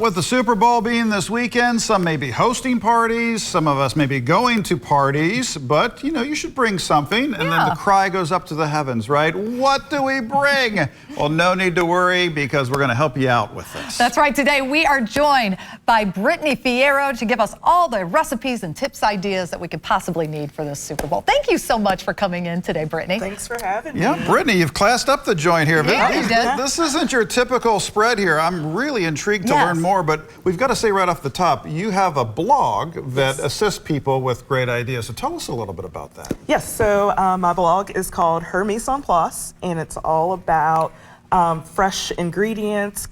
With the Super Bowl being this weekend, some may be hosting parties, some of us may be going to parties, but you know, you should bring something. And then the cry goes up to the heavens, right? What do we bring? Well, no need to worry because we're going to help you out with this. That's right. Today we are joined by Brittany Fiero to give us all the recipes and tips, ideas that we could possibly need for this Super Bowl. Thank you so much for coming in today, Brittany. Thanks for having me. Yeah, Brittany, you've classed up the joint here. Yeah, you did. This isn't your typical spread here. I'm really intrigued to learn more, but we've got to say right off the top, you have a blog that assists people with great ideas. So tell us a little bit about that. Yes, so my blog is called Mise, and it's all about fresh ingredients,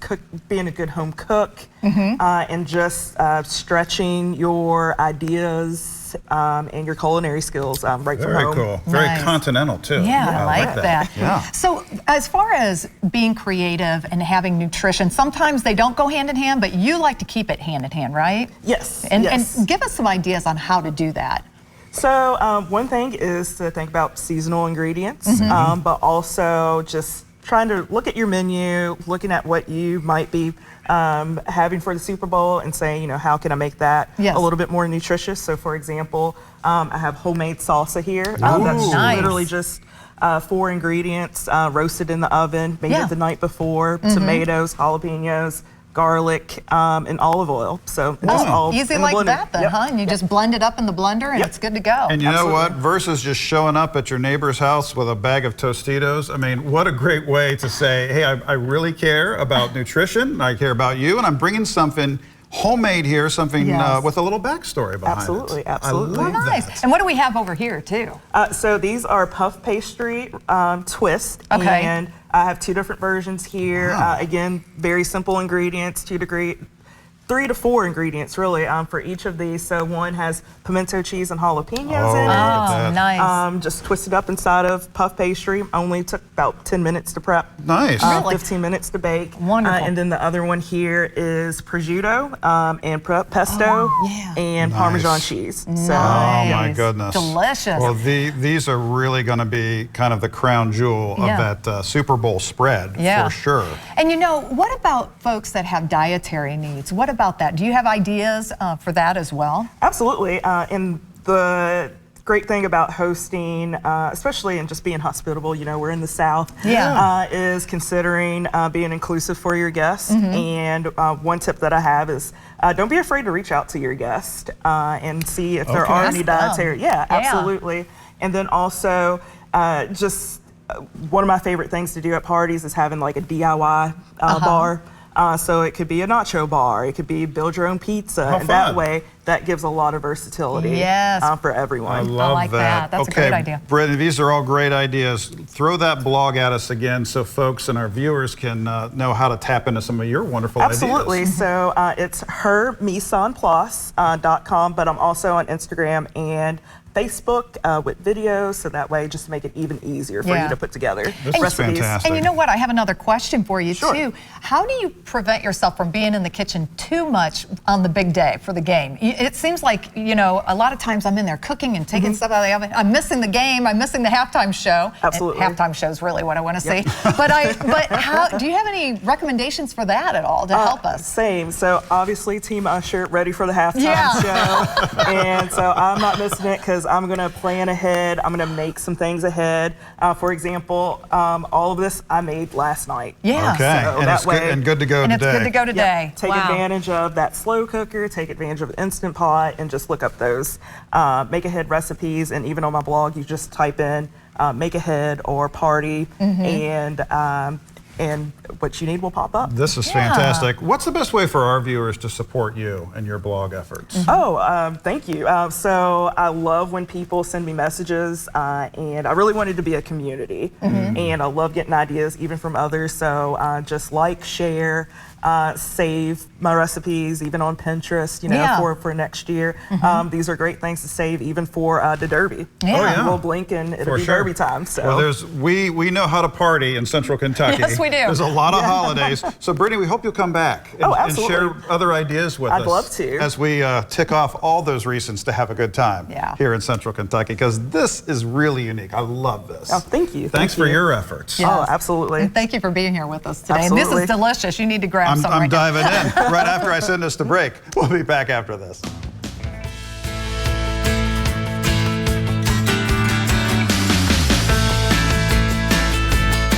being a good home cook, and just stretching your ideas and your culinary skills right from home. Very cool. Very continental, too. Yeah, I like that. Yeah. So as far as being creative and having nutrition, sometimes they don't go hand in hand, but you like to keep it hand in hand, right? Yes. And give us some ideas on how to do that. So one thing is to think about seasonal ingredients, but also just trying to look at your menu, looking at what you might be having for the Super Bowl and saying, you know, how can I make that a little bit more nutritious? So for example, I have homemade salsa here. That's literally just 4 ingredients roasted in the oven, made it the night before, tomatoes, jalapenos, garlic, and olive oil. So just all easy in the like blender. that then, huh? And you just blend it up in the blender and it's good to go. And you know what? Versus just showing up at your neighbor's house with a bag of Tostitos. I mean, what a great way to say, hey, I really care about nutrition. I care about you, and I'm bringing something homemade here, something with a little backstory behind it. Absolutely. I love Nice. And what do we have over here too? So these are puff pastry twist, and I have 2 different versions here. Again, very simple ingredients, 3 to 4 ingredients really for each of these. So one has pimento cheese and jalapenos in it. Oh, nice. Just twisted up inside of puff pastry. Only took about 10 minutes to prep. Nice. 15 minutes to bake. Wonderful. And then the other one here is prosciutto and pesto and Parmesan cheese. So, oh my goodness. Delicious. Well, these are really going to be kind of the crown jewel of that Super Bowl spread for sure. And you know, what about folks that have dietary needs? What about that? Do you have ideas for that as well? Absolutely. And the great thing about hosting, especially in just being hospitable, you know, we're in the South, is considering being inclusive for your guests. And one tip that I have is don't be afraid to reach out to your guest and see if there are any dietary. Yeah, absolutely. And then also just one of my favorite things to do at parties is having like a DIY bar. So it could be a nacho bar, it could be build your own pizza, and that way that gives a lot of versatility for everyone. I love that. That's a great idea. Brittany, these are all great ideas. Throw that blog at us again so folks and our viewers can know how to tap into some of your wonderful ideas. Absolutely. So it's hermisonplus.com, but I'm also on Instagram and Facebook with videos, so that way just to make it even easier for you to put together recipes. Fantastic. And you know what? I have another question for you too. How do you prevent yourself from being in the kitchen too much on the big day for the game? It seems like, you know, a lot of times I'm in there cooking and taking stuff out of the oven. I'm missing the game. I'm missing the halftime show. Absolutely. And halftime show is really what I want to see. But how do you have any recommendations for that at all to help us? Same. So obviously Team Usher ready for the halftime show, and so I'm not missing it because I'm going to plan ahead. I'm going to make some things ahead. For example, all of this I made last night. Yeah. Okay. So and that it's way, good and good to go and today. It's good to go today. Take advantage of that slow cooker, take advantage of Instant Pot, and just look up those make ahead recipes. And even on my blog, you just type in make ahead or party, and what you need will pop up. This is fantastic. What's the best way for our viewers to support you and your blog efforts? Thank you. So I love when people send me messages, and I really wanted to be a community, and I love getting ideas even from others. So just like, share, save my recipes, even on Pinterest, you know, for next year. These are great things to save even for the Derby. We'll blink and it'll be Derby time. So well, we know how to party in Central Kentucky. Yes, we do. There's a lot of holidays. So Brittany, we hope you'll come back and share other ideas with us. I'd love to. As we tick off all those reasons to have a good time here in Central Kentucky, because this is really unique. I love this. Oh, thank you. Thanks for your efforts. Oh, absolutely. And thank you for being here with us today. And this is delicious. You need to grab grab some I'm right now. diving in right after I send us to break. We'll be back after this.